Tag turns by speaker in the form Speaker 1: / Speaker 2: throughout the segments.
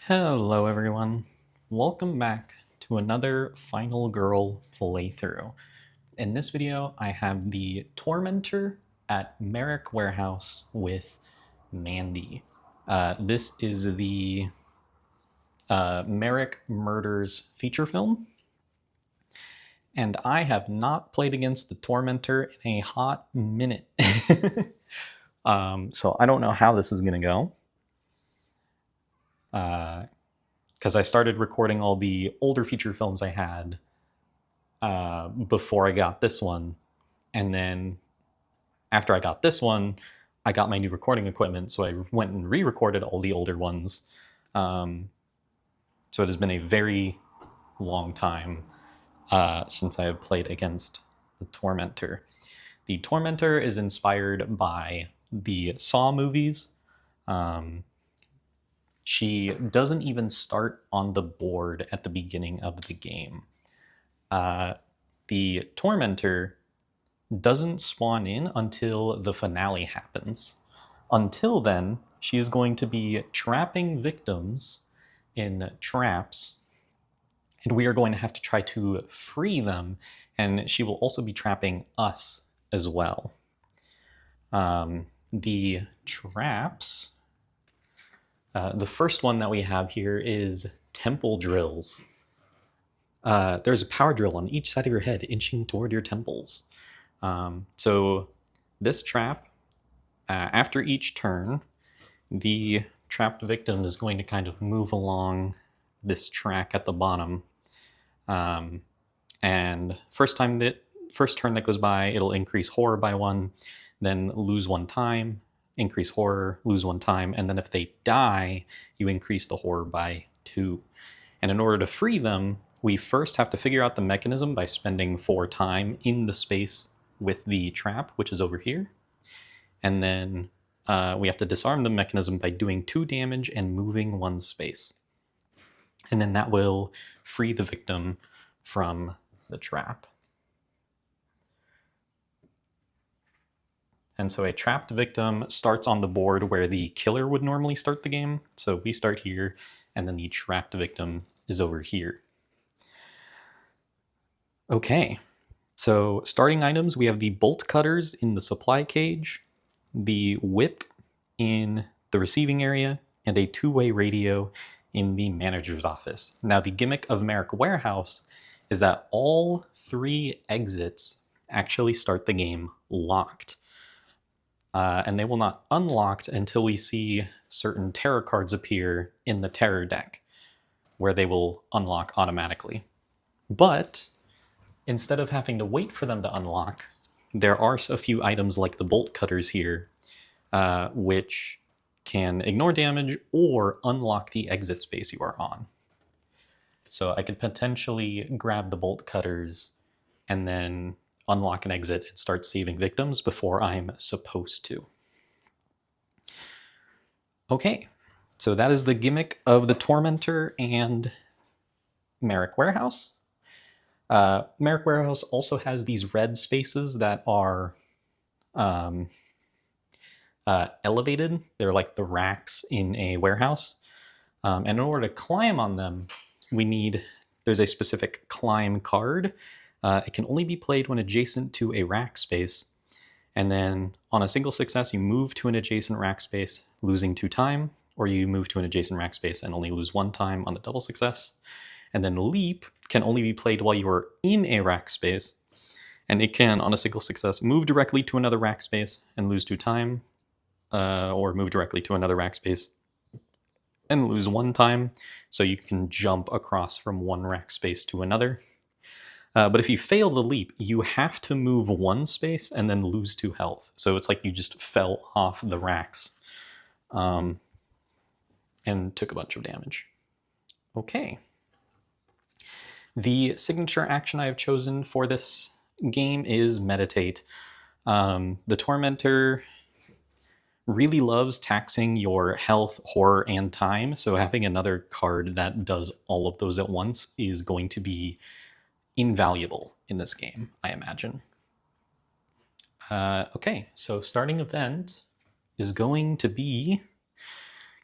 Speaker 1: Hello everyone, welcome back to another Final Girl playthrough. In this video I have the Tormentor at Marrek Warehouse with Mandy. This is the Marrek Murders feature film, and I have not played against the Tormentor in a hot minute. So I don't know how this is going to go. Because I started recording all the older feature films I had before I got this one. And then after I got this one, I got my new recording equipment, so I went and re-recorded all the older ones. So it has been a very long time since I have played against the Tormentor. The Tormentor is inspired by the Saw movies. She doesn't even start on the board at the beginning of the game. The Tormentor doesn't spawn in until the finale happens. Until then, she is going to be trapping victims in traps, and we are going to have to try to free them, and she will also be trapping us as well. The traps... the first one that we have here is temple drills. There's a power drill on each side of your head, inching toward your temples. So this trap, after each turn, the trapped victim is going to kind of move along this track at the bottom. And first turn that goes by, it'll increase horror by 1, then lose 1 time, increase horror, lose 1 time, and then if they die, you increase the horror by 2. And in order to free them, we first have to figure out the mechanism by spending 4 time in the space with the trap, which is over here. And then we have to disarm the mechanism by doing 2 damage and moving 1 space. And then that will free the victim from the trap. And so a trapped victim starts on the board where the killer would normally start the game. So we start here, and then the trapped victim is over here. Okay, so starting items, we have the bolt cutters in the supply cage, the whip in the receiving area, and a 2-way radio in the manager's office. Now, the gimmick of Marrek Warehouse is that all 3 exits actually start the game locked. And they will not unlock until we see certain terror cards appear in the terror deck, where they will unlock automatically. But instead of having to wait for them to unlock, there are a few items like the bolt cutters here, which can ignore damage or unlock the exit space you are on. So I could potentially grab the bolt cutters and then unlock an exit and start saving victims before I'm supposed to. Okay, so that is the gimmick of the Tormentor and Marrek Warehouse. Marrek Warehouse also has these red spaces that are elevated. They're like the racks in a warehouse. And in order to climb on them, there's a specific climb card. It can only be played when adjacent to a rack space. And then on a single success, you move to an adjacent rack space, losing 2 time, or you move to an adjacent rack space and only lose 1 time on a double success. And then leap can only be played while you are in a rack space. And it can, on a single success, move directly to another rack space and lose 2 time, or move directly to another rack space and lose 1 time. So you can jump across from one rack space to another. But if you fail the leap, you have to move 1 space and then lose 2 health. So it's like you just fell off the racks and took a bunch of damage. Okay. The signature action I have chosen for this game is Meditate. The Tormentor really loves taxing your health, horror, and time, so having another card that does all of those at once is going to be invaluable in this game, I imagine. Okay, so starting event is going to be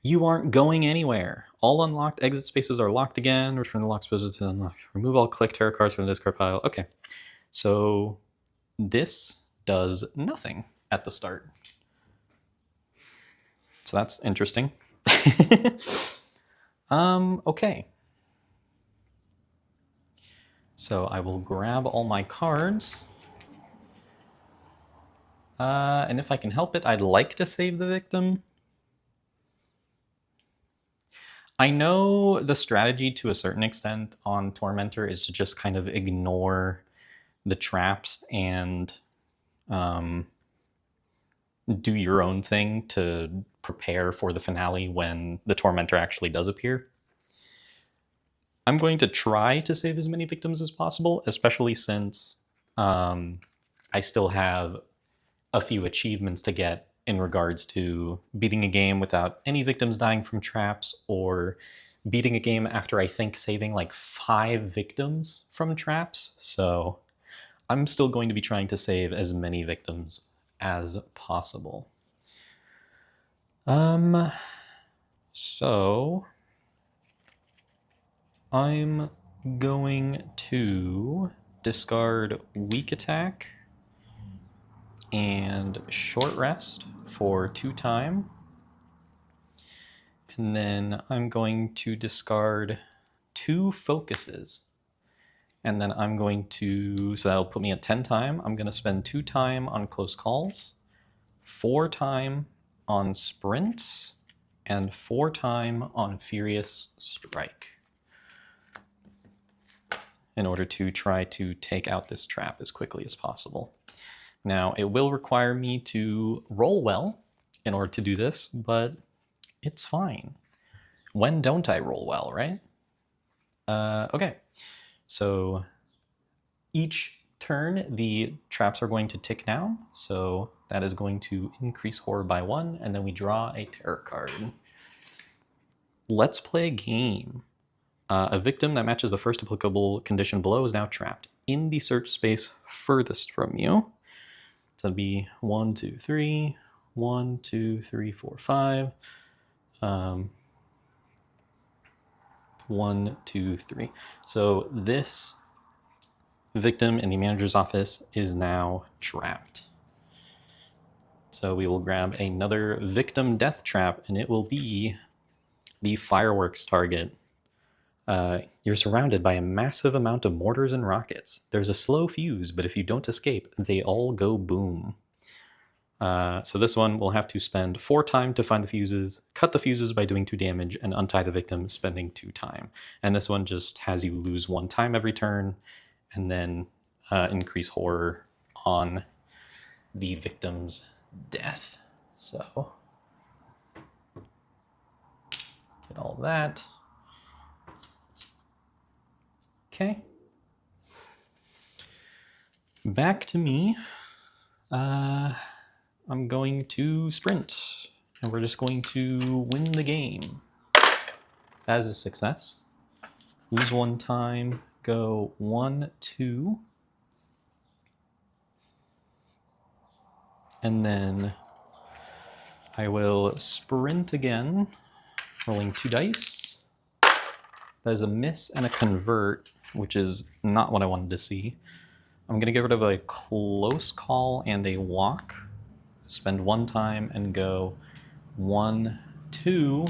Speaker 1: You aren't going anywhere. All unlocked exit spaces are locked again. Return the locked spaces to unlock. Remove all click terror cards from the discard pile. Okay. So this does nothing at the start. So that's interesting. Okay. So I will grab all my cards. And if I can help it, I'd like to save the victim. I know the strategy to a certain extent on Tormentor is to just kind of ignore the traps and do your own thing to prepare for the finale when the Tormentor actually does appear. I'm going to try to save as many victims as possible, especially since I still have a few achievements to get in regards to beating a game without any victims dying from traps, or beating a game after I think saving like 5 victims from traps. So I'm still going to be trying to save as many victims as possible. So I'm going to discard weak attack and short rest for 2 time. And then I'm going to discard 2 focuses. And then I'm going to, so that'll put me at 10 time. I'm going to spend 2 time on close calls, 4 time on sprints, and 4 time on furious strike in order to try to take out this trap as quickly as possible. Now, it will require me to roll well in order to do this, but it's fine. When don't I roll well, right? Okay, so each turn the traps are going to tick down, so that is going to increase horror by 1, and then we draw a terror card. Let's play a game. A victim that matches the first applicable condition below is now trapped in the search space furthest from you. So it'd be 1, 2, 3, 1, 2, 3, 4, 5. 1, 2, 3. So this victim in the manager's office is now trapped. So we will grab another victim death trap, and it will be the fireworks target. You're surrounded by a massive amount of mortars and rockets. There's a slow fuse, but if you don't escape, they all go boom. So this one will have to spend 4 time to find the fuses, cut the fuses by doing 2 damage, and untie the victim, spending 2 time. And this one just has you lose 1 time every turn, and then increase horror on the victim's death. So get all that. Okay. Back to me. I'm going to sprint, and we're just going to win the game. That is a success. Lose 1 time, go 1, 2. And then I will sprint again, rolling 2 dice. That is a miss and a convert, which is not what I wanted to see. I'm going to get rid of a close call and a walk. Spend 1 time and go 1, 2.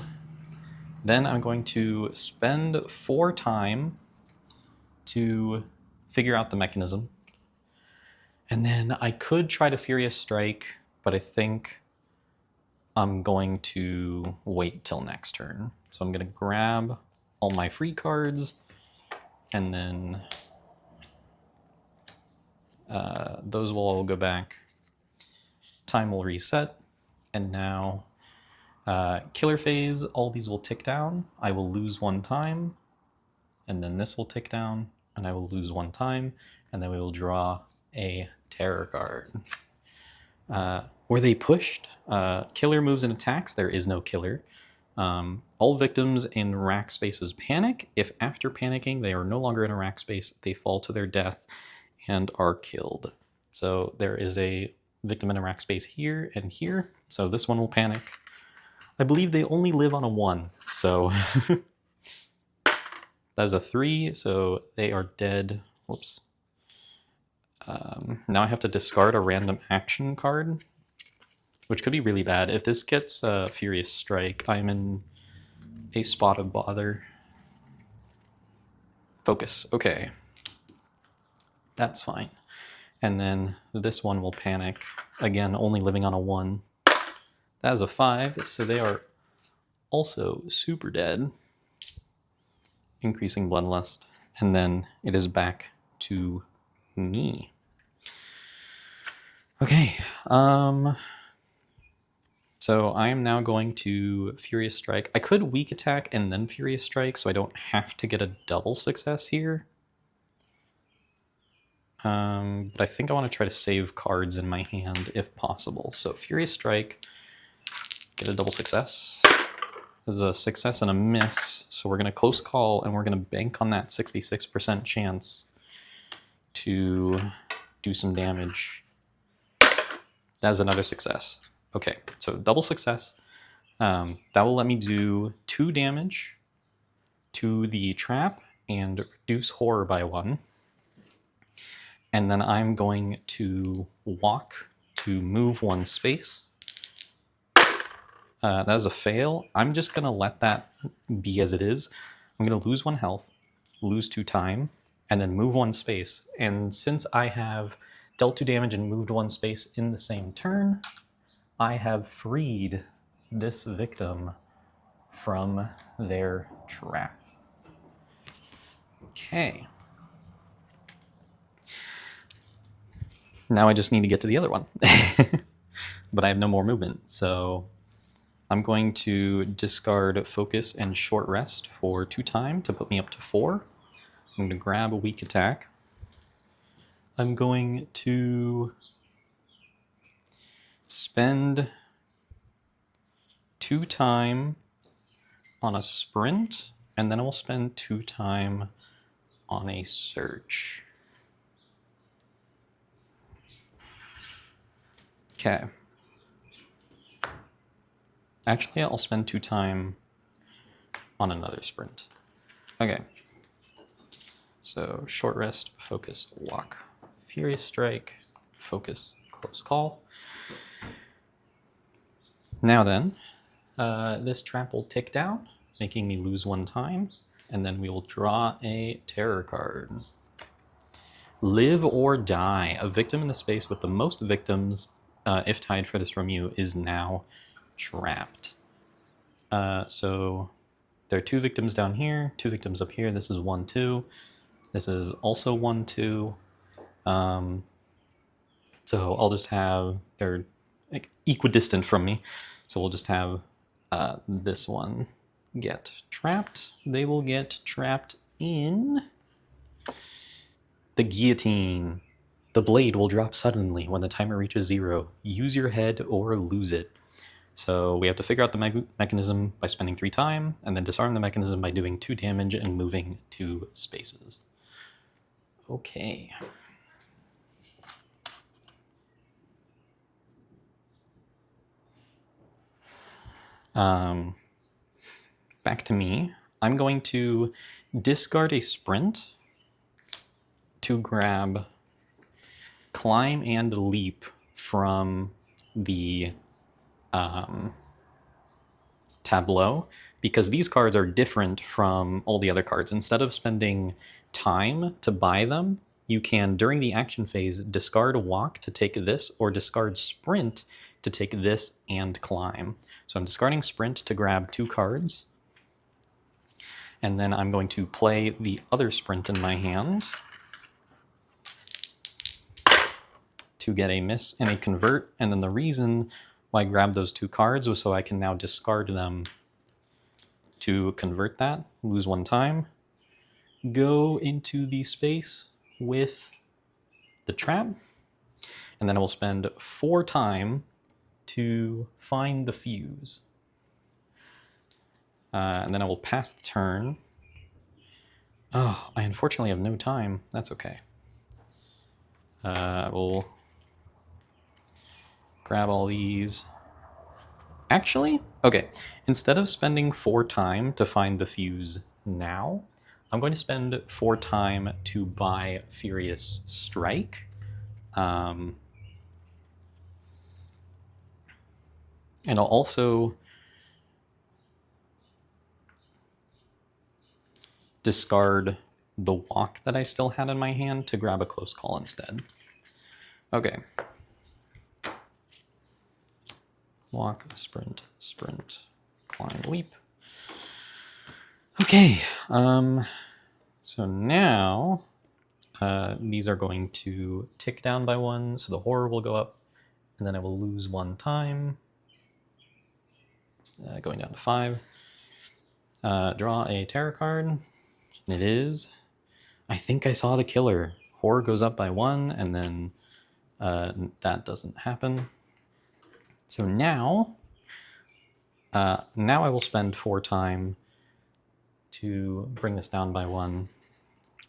Speaker 1: Then I'm going to spend 4 time to figure out the mechanism. And then I could try to Furious Strike, but I think I'm going to wait till next turn. So I'm going to grab all my free cards, and then those will all go back. Time will reset, and now killer phase, all these will tick down. I will lose 1 time, and then this will tick down, and I will lose 1 time, and then we will draw a terror card. Were they pushed? Killer moves and attacks. There is no killer. All victims in rack spaces panic. If after panicking they are no longer in a rack space, they fall to their death and are killed. So there is a victim in a rack space here and here. So this one will panic. I believe they only live on a 1, so that is a 3, so they are dead. Whoops. Now I have to discard a random action card, which could be really bad. If this gets Furious Strike, I'm in a spot of bother. Focus. Okay. That's fine. And then this one will panic. Again, only living on a 1. That is a 5, so they are also super dead. Increasing Bloodlust. And then it is back to me. Okay. So I am now going to Furious Strike. I could Weak Attack and then Furious Strike, so I don't have to get a double success here. But I think I want to try to save cards in my hand if possible. So Furious Strike, get a double success. This is a success and a miss, so we're going to close call and we're going to bank on that 66% chance to do some damage. That is another success. Okay, so double success. That will let me do 2 damage to the trap and reduce horror by 1. And then I'm going to walk to move 1 space. That is a fail. I'm just going to let that be as it is. I'm going to lose 1 health, lose 2 time, and then move 1 space. And since I have dealt 2 damage and moved 1 space in the same turn, I have freed this victim from their trap. Okay. Now I just need to get to the other one. But I have no more movement, so I'm going to discard Focus and Short Rest for 2 time to put me up to 4. I'm going to grab a Weak Attack. I'm going to spend 2 time on a Sprint, and then I will spend 2 time on a Search. Okay. Actually, I'll spend 2 time on another Sprint. Okay. So, Short Rest, Focus, Walk. Furious Strike, Focus, Close Call. Now then, this trap will tick down, making me lose 1 time, and then we will draw a terror card. Live or Die. A victim in the space with the most victims, if tied furthest from you, is now trapped. So there are 2 victims down here, 2 victims up here. This is 1, 2. This is also 1, 2. So I'll just have, they're like equidistant from me. So we'll just have this one get trapped. They will get trapped in the guillotine. The blade will drop suddenly when the timer reaches 0. Use your head or lose it. So we have to figure out the mechanism by spending 3 time, and then disarm the mechanism by doing 2 damage and moving 2 spaces. Okay. Back to me. I'm going to discard a Sprint to grab Climb and Leap from the tableau, because these cards are different from all the other cards. Instead of spending time to buy them, you can, during the action phase, discard Walk to take this, or discard Sprint to take this and Climb. So I'm discarding Sprint to grab 2 cards, and then I'm going to play the other Sprint in my hand to get a miss and a convert. And then the reason why I grabbed those 2 cards was so I can now discard them to convert that, lose 1 time, go into the space with the trap, and then I will spend 4 time to find the fuse. And then I will pass the turn. Oh, I unfortunately have no time. That's okay. I will grab all these. Actually, okay, instead of spending 4 time to find the fuse now, I'm going to spend 4 time to buy Furious Strike. And I'll also discard the walk that I still had in my hand to grab a close call instead. Okay. Walk, sprint, sprint, climb, leap. Okay, so now these are going to tick down by 1, so the horror will go up, and then I will lose 1 time, going down to 5. Draw a terror card. It is, I think I saw the killer. Horror goes up by 1, and then that doesn't happen. So now I will spend 4 time to bring this down by 1,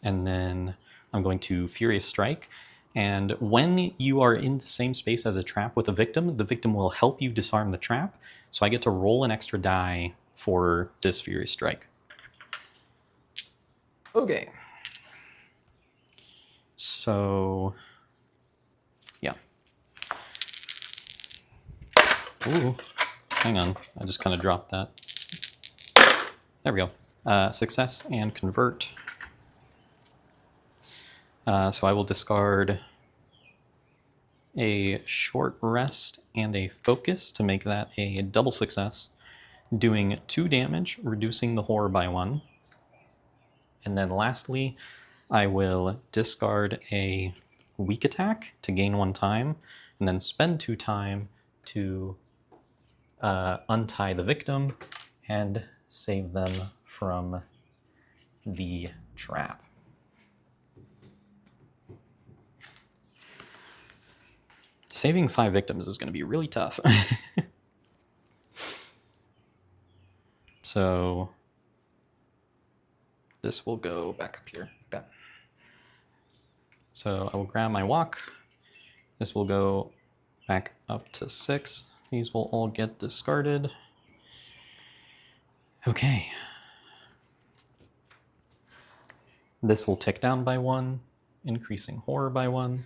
Speaker 1: and then I'm going to Furious Strike. And when you are in the same space as a trap with a victim, the victim will help you disarm the trap. So I get to roll an extra die for this Furious Strike. Okay. So, yeah. Ooh, hang on. I just kind of dropped that. There we go. Success and convert. So I will discard a short rest and a focus to make that a double success, doing 2 damage, reducing the horror by 1. And then lastly, I will discard a weak attack to gain 1 time, and then spend 2 time to untie the victim and save them from the trap. Saving 5 victims is going to be really tough. So this will go back up here. Okay. So I will grab my walk. This will go back up to 6. These will all get discarded. Okay. This will tick down by 1, increasing horror by 1.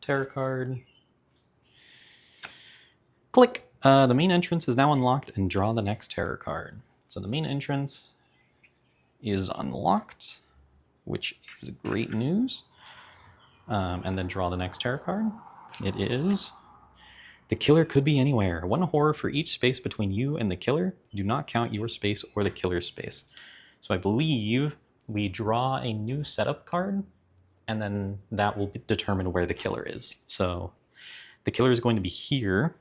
Speaker 1: Terror card. Click. The main entrance is now unlocked, and draw the next terror card. So the main entrance is unlocked, which is great news. And then draw the next terror card. It is... The killer could be anywhere. 1 horror for each space between you and the killer. Do not count your space or the killer's space. So I believe we draw a new setup card, and then that will determine where the killer is. So the killer is going to be here.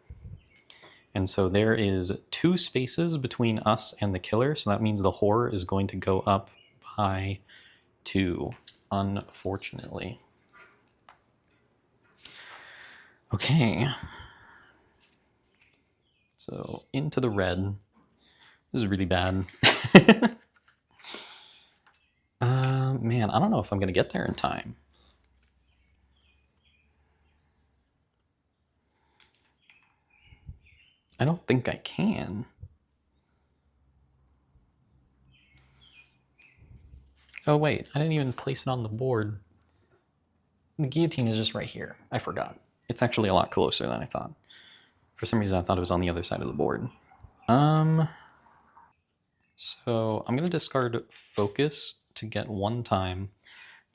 Speaker 1: And so there is 2 spaces between us and the killer. So that means the horror is going to go up by 2, unfortunately. Okay. So into the red. This is really bad. Man, I don't know if I'm going to get there in time. I don't think I can. Oh wait, I didn't even place it on the board. The guillotine is just right here. I forgot. It's actually a lot closer than I thought. For some reason I thought it was on the other side of the board. So I'm going to discard focus to get 1 time.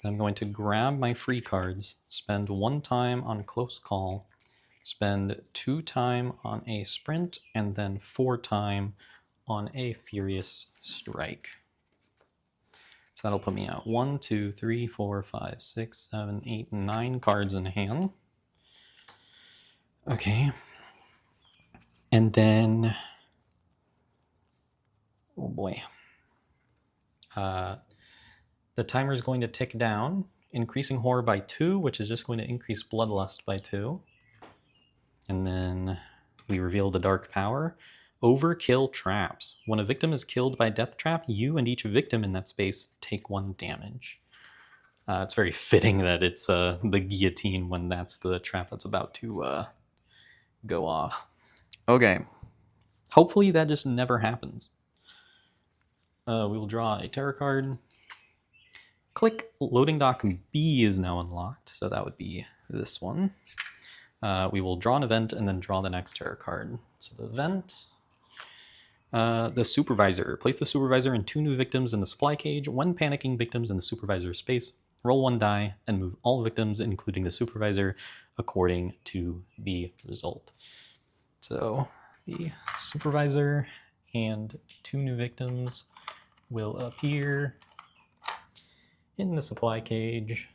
Speaker 1: Then I'm going to grab my free cards, spend 1 time on close call, spend 2 time on a sprint, and then 4 time on a Furious Strike. So that'll put me out 1, 2, 3, 4, 5, 6, 7, 8, 9 cards in hand. Okay. And then, oh boy. The timer is going to tick down, increasing horror by 2, which is just going to increase bloodlust by 2. And then we reveal the dark power. Overkill traps. When a victim is killed by death trap, you and each victim in that space take 1 damage. It's very fitting that it's the guillotine when that's the trap that's about to go off. Okay. Hopefully that just never happens. We will draw a tarot card. Click loading dock B is now unlocked, so that would be this one. We will draw an event and then draw the next tarot card. So the event, the supervisor. Place the supervisor and 2 new victims in the supply cage. When panicking, victims in the supervisor's space. Roll 1 die and move all victims, including the supervisor, according to the result. So the supervisor and 2 new victims will appear in the supply cage.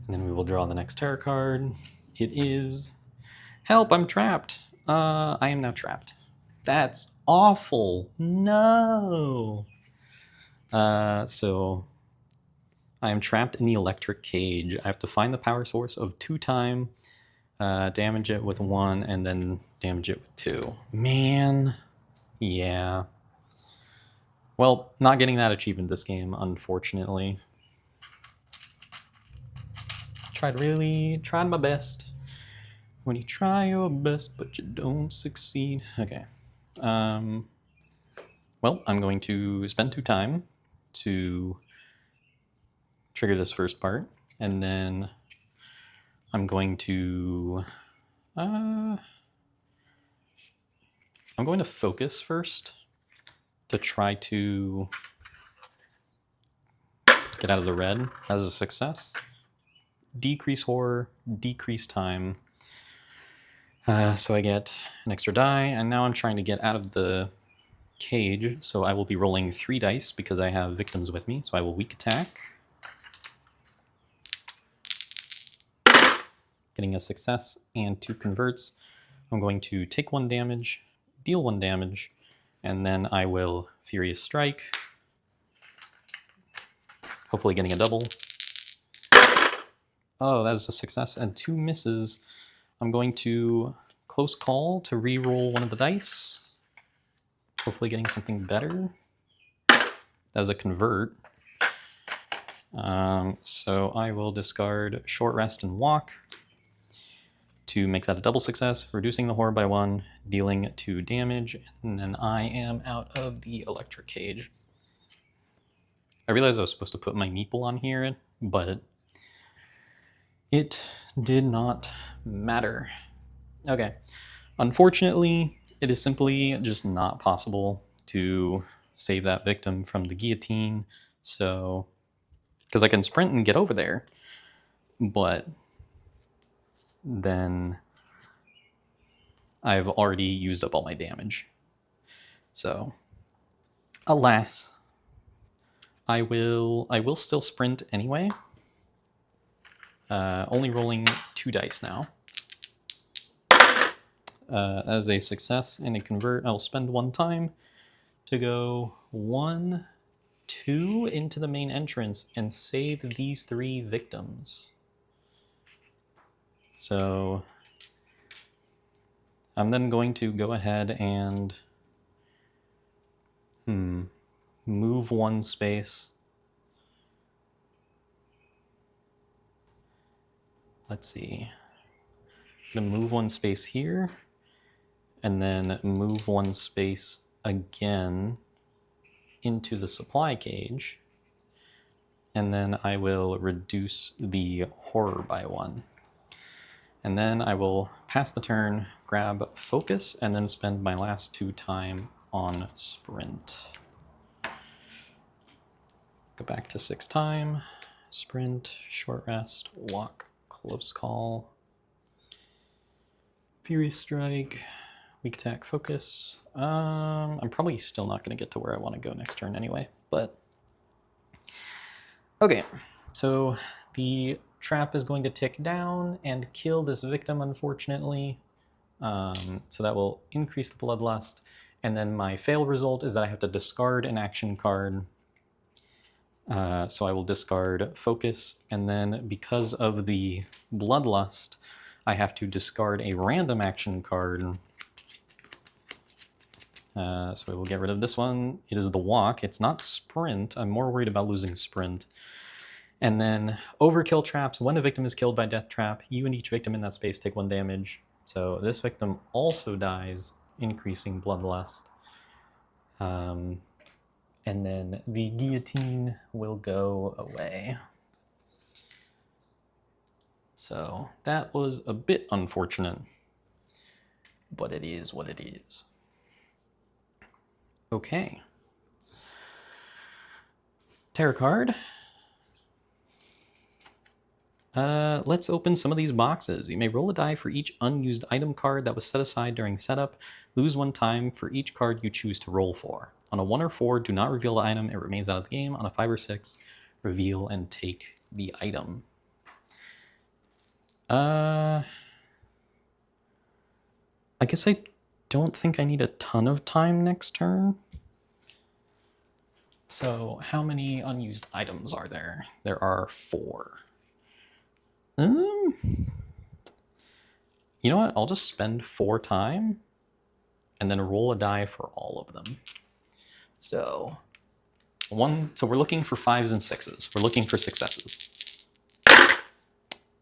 Speaker 1: And then we will draw the next tarot card. It is, help, I'm trapped. I am now trapped. That's awful. No. So I am trapped in the electric cage. I have to find the power source of 2 time, damage it with 1, and then damage it with 2. Man. Yeah. Well, not getting that achievement this game, unfortunately. Tried my best. When you try your best, but you don't succeed. Okay. Well, I'm going to spend 2 time to trigger this first part, and then I'm going to focus first to try to get out of the red as a success. Decrease horror, decrease time. So I get an extra die, and now I'm trying to get out of the cage, so I will be rolling 3 dice because I have victims with me, so I will weak attack. Getting a success and 2 converts. I'm going to take 1 damage, deal 1 damage, and then I will Furious Strike. Hopefully getting a double. Oh, that is a success and 2 misses. I'm going to close call to re-roll 1 of the dice. Hopefully getting something better. As a convert. So I will discard Short Rest and Walk to make that a double success, reducing the horror by 1, dealing 2 damage, and then I am out of the electric cage. I realized I was supposed to put my meeple on here, but it did not matter. Okay. Unfortunately, it is simply just not possible to save that victim from the guillotine, so because I can sprint and get over there, but then I've already used up all my damage. So, alas, I will still sprint anyway. Only rolling 2 dice now. As a success and a convert, I'll spend 1 time to go 1, 2 into the main entrance and save these 3 victims. So I'm then going to go ahead and move 1 space. Let's see. I'm going to move 1 space here, and then move 1 space again into the supply cage, and then I will reduce the horror by 1. And then I will pass the turn, grab focus, and then spend my last 2 time on sprint. Go back to 6 time, sprint, short rest, walk, close call, Furious Strike, weak attack, focus. I'm probably still not going to get to where I want to go next turn anyway, but okay. So the trap is going to tick down and kill this victim, unfortunately. So that will increase the bloodlust. And then my fail result is that I have to discard an action card. So I will discard focus, and then because of the bloodlust, I have to discard a random action card. So I will get rid of this one. It is the walk. It's not sprint. I'm more worried about losing sprint. And then overkill traps. When a victim is killed by death trap, you and each victim in that space take 1 damage. So this victim also dies, increasing bloodlust. And then the guillotine will go away. So that was a bit unfortunate, but it is what it is. Okay. Tarot card. Let's open some of these boxes. You may roll a die for each unused item card that was set aside during setup. Lose 1 time for each card you choose to roll for. On a 1 or 4, do not reveal the item. It remains out of the game. On a 5 or 6, reveal and take the item. I guess I don't think I need a ton of time next turn. So how many unused items are there? There are 4. You know what? I'll just spend 4 time and then roll a die for all of them. So we're looking for 5s and 6s. We're looking for successes.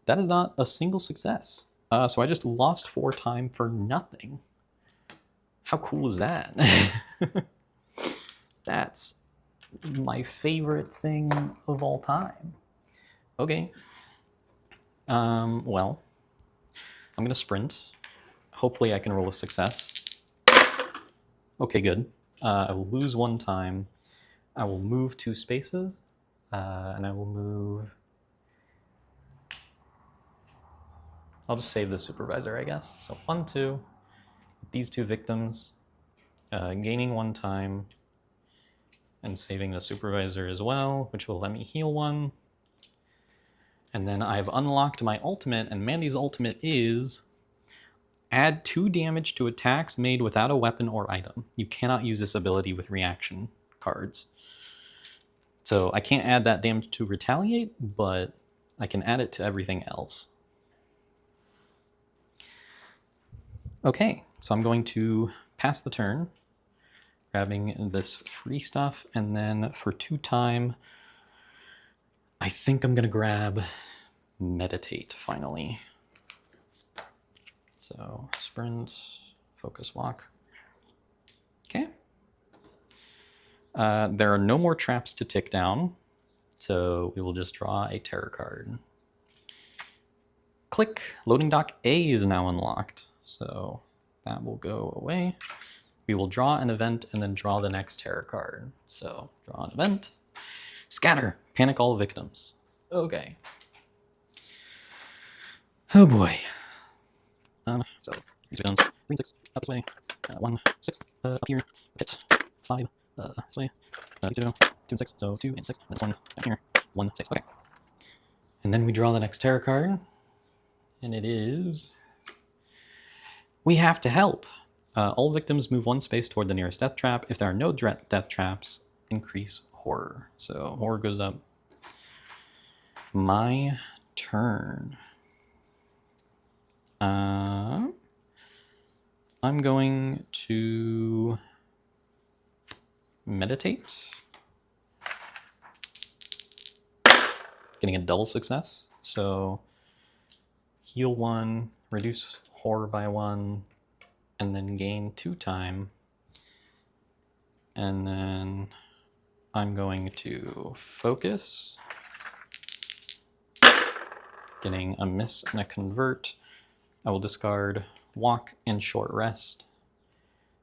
Speaker 1: That is not a single success. So I just lost 4 time for nothing. How cool is that? That's my favorite thing of all time. Okay. Well, I'm gonna sprint. Hopefully I can roll a success. Okay, good. I will lose 1 time. I will move 2 spaces, and I will move... I'll just save the supervisor, I guess. So 1, 2, these 2 victims, gaining 1 time, and saving the supervisor as well, which will let me heal 1. And then I've unlocked my ultimate, and Mandy's ultimate is add 2 damage to attacks made without a weapon or item. You cannot use this ability with reaction cards. So I can't add that damage to retaliate, but I can add it to everything else. Okay, so I'm going to pass the turn, grabbing this free stuff, and then for 2 time, I think I'm gonna grab Meditate finally. So sprint, focus walk. Okay. There are no more traps to tick down, so we will just draw a terror card. Click, loading dock A is now unlocked, so that will go away. We will draw an event and then draw the next terror card. So draw an event. Scatter, panic all victims. Okay. Oh boy. So these are guns. Green 6, up this way. 1, 6, up here. Hit. 5, this way. 2, 2 and 6. So 2 and 6. That's 1 down here. 1, 6. Okay. And then we draw the next terror card. And it is... We have to help. All victims move 1 space toward the nearest death trap. If there are no death traps, increase horror. So horror goes up. My turn. I'm going to meditate. Getting a double success. So heal 1, reduce horror by 1, and then gain 2 time. And then I'm going to focus. Getting a miss and a convert. I will discard walk and short rest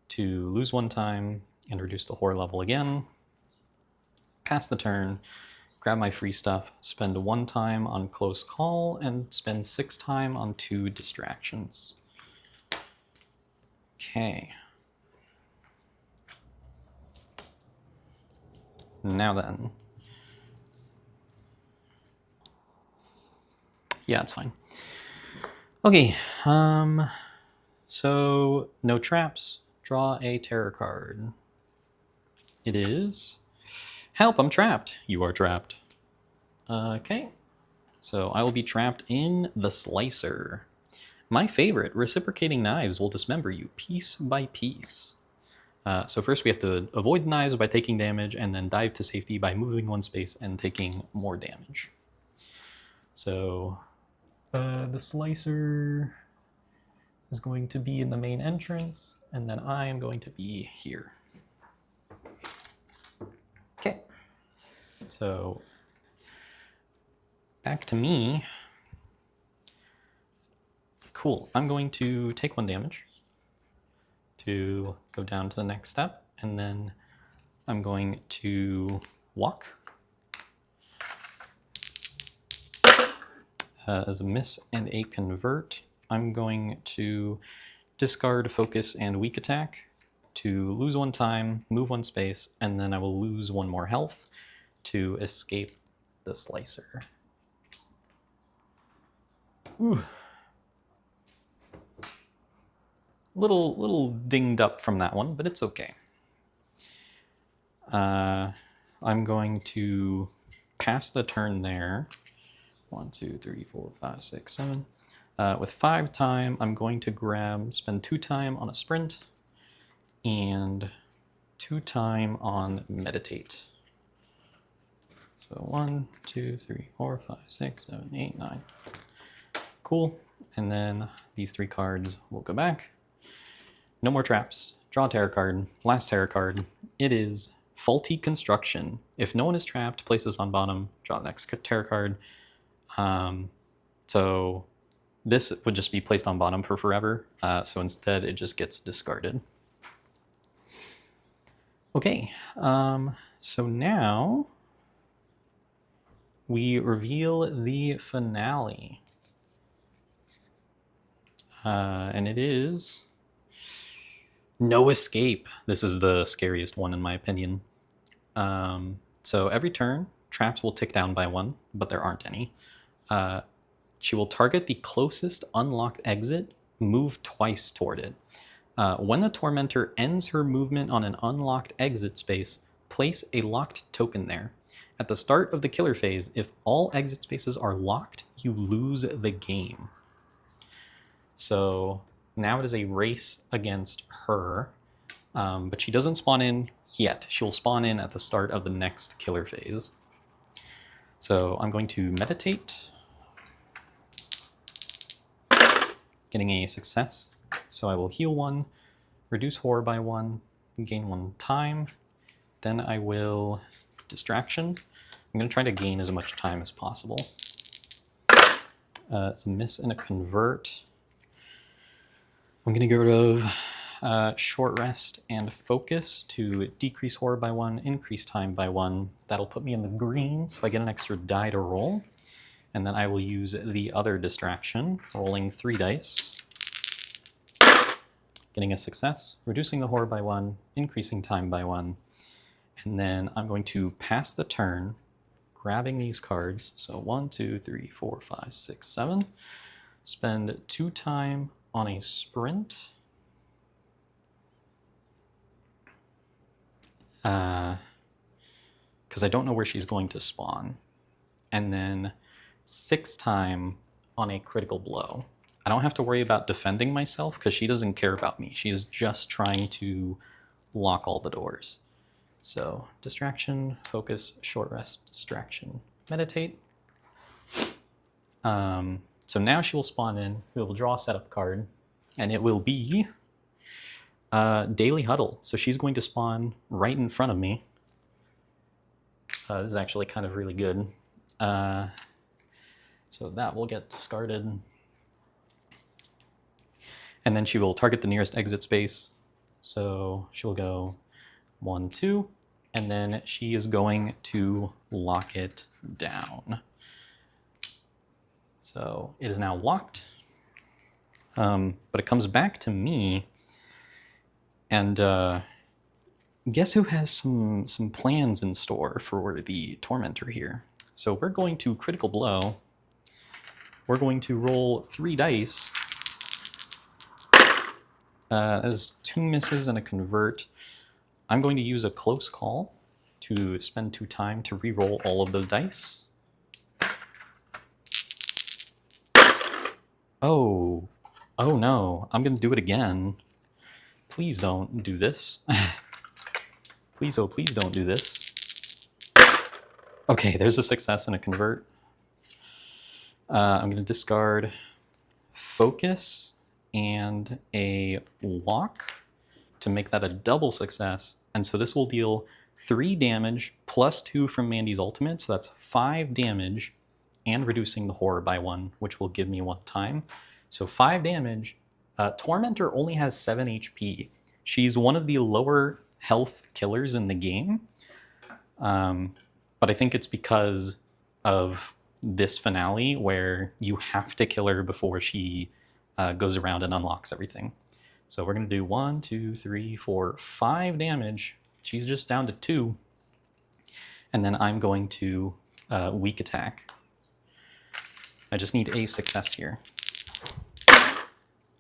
Speaker 1: to lose 1 time and reduce the horror level again. Pass the turn, grab my free stuff, spend 1 time on close call, and spend 6 time on 2 distractions. Okay. Now then. Yeah, it's fine. Okay, so no traps, draw a terror card. It is, help, I'm trapped. You are trapped. Okay, so I will be trapped in the Slicer. My favorite, reciprocating knives will dismember you piece by piece. So first we have to avoid the knives by taking damage, and then dive to safety by moving 1 space and taking more damage. So... the Slicer is going to be in the main entrance, and then I am going to be here. Okay, so back to me. Cool, I'm going to take 1 damage to go down to the next step, and then I'm going to walk. As a miss and a convert, I'm going to discard focus and weak attack to lose 1 time, move 1 space, and then I will lose 1 more health to escape the slicer. Ooh. Little dinged up from that one, but it's okay. I'm going to pass the turn there. 1, 2, 3, 4, 5, 6, 7. With 5 time, I'm going to spend 2 time on a sprint and 2 time on meditate. So 1, 2, 3, 4, 5, 6, 7, 8, 9. Cool. And then these 3 cards will go back. No more traps. Draw a terror card. Last terror card. It is Faulty Construction. If no one is trapped, place this on bottom. Draw the next terror card. So this would just be placed on bottom for forever. So instead, it just gets discarded. Okay. So now we reveal the finale. And it is No Escape. This is the scariest one in my opinion. So every turn, traps will tick down by 1, but there aren't any. She will target the closest unlocked exit, move twice toward it. When the Tormentor ends her movement on an unlocked exit space, place a locked token there. At the start of the killer phase, if all exit spaces are locked, you lose the game. So now it is a race against her, but she doesn't spawn in yet. She'll spawn in at the start of the next killer phase. So I'm going to meditate, getting a success. So I will heal 1, reduce horror by 1, gain 1 time. Then I will distraction. I'm going to try to gain as much time as possible. It's a miss and a convert. I'm going to get rid of short rest and focus to decrease horror by 1, increase time by 1. That'll put me in the green, so I get an extra die to roll. And then I will use the other distraction, rolling 3 dice. Getting a success, reducing the horror by 1, increasing time by 1. And then I'm going to pass the turn, grabbing these cards. So 1, 2, 3, 4, 5, 6, 7. Spend 2 time on a sprint. Because I don't know where she's going to spawn. And then 6 time on a critical blow. I don't have to worry about defending myself because she doesn't care about me. She is just trying to lock all the doors. So distraction, focus, short rest, distraction, meditate. So now she will spawn in. We will draw a setup card, and it will be Daily Huddle. So she's going to spawn right in front of me. This is actually kind of really good. So that will get discarded. And then she will target the nearest exit space. So she'll go 1, 2, and then she is going to lock it down. So it is now locked, but it comes back to me, and guess who has some plans in store for the Tormentor here? So we're going to critical blow. We're going to roll 3 dice. As 2 misses and a convert. I'm going to use a close call to spend 2 time to re-roll all of those dice. Oh no, I'm going to do it again. Please don't do this. Please, oh please don't do this. Okay, there's a success and a convert. I'm going to discard focus and a walk to make that a double success. And so this will deal 3 damage plus 2 from Mandy's ultimate, so that's 5 damage, and reducing the horror by 1, which will give me 1 time. So 5 damage. Tormentor only has 7 HP. She's one of the lower health killers in the game, but I think it's because of this finale where you have to kill her before she goes around and unlocks everything. So we're going to do 1, 2, 3, 4, 5 damage. She's just down to 2. And then I'm going to weak attack. I just need a success here.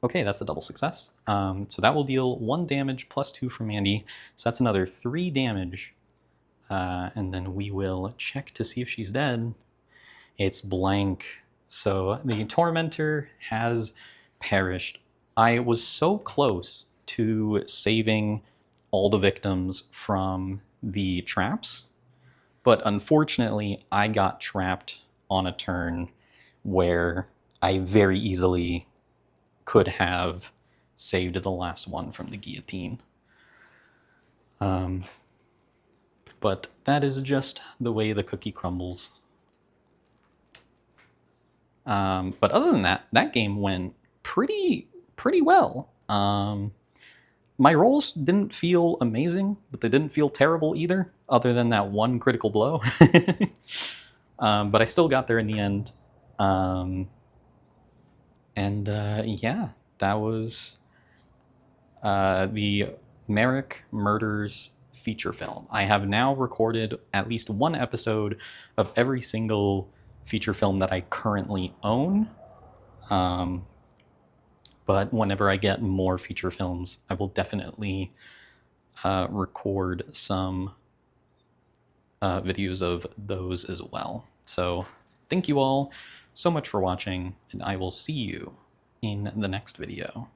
Speaker 1: Okay, that's a double success. So that will deal 1 damage plus 2 from Mandy. So that's another 3 damage. And then we will check to see if she's dead. It's blank. So the Tormentor has perished. I was so close to saving all the victims from the traps, but unfortunately I got trapped on a turn where I very easily could have saved the last one from the guillotine. But that is just the way the cookie crumbles. But other than that, that game went pretty well. My rolls didn't feel amazing, but they didn't feel terrible either, other than that 1 critical blow. But I still got there in the end. Yeah, that was the Marrek Murders feature film. I have now recorded at least 1 episode of every single feature film that I currently own. But whenever I get more feature films, I will definitely record some videos of those as well. So thank you all so much for watching, and I will see you in the next video.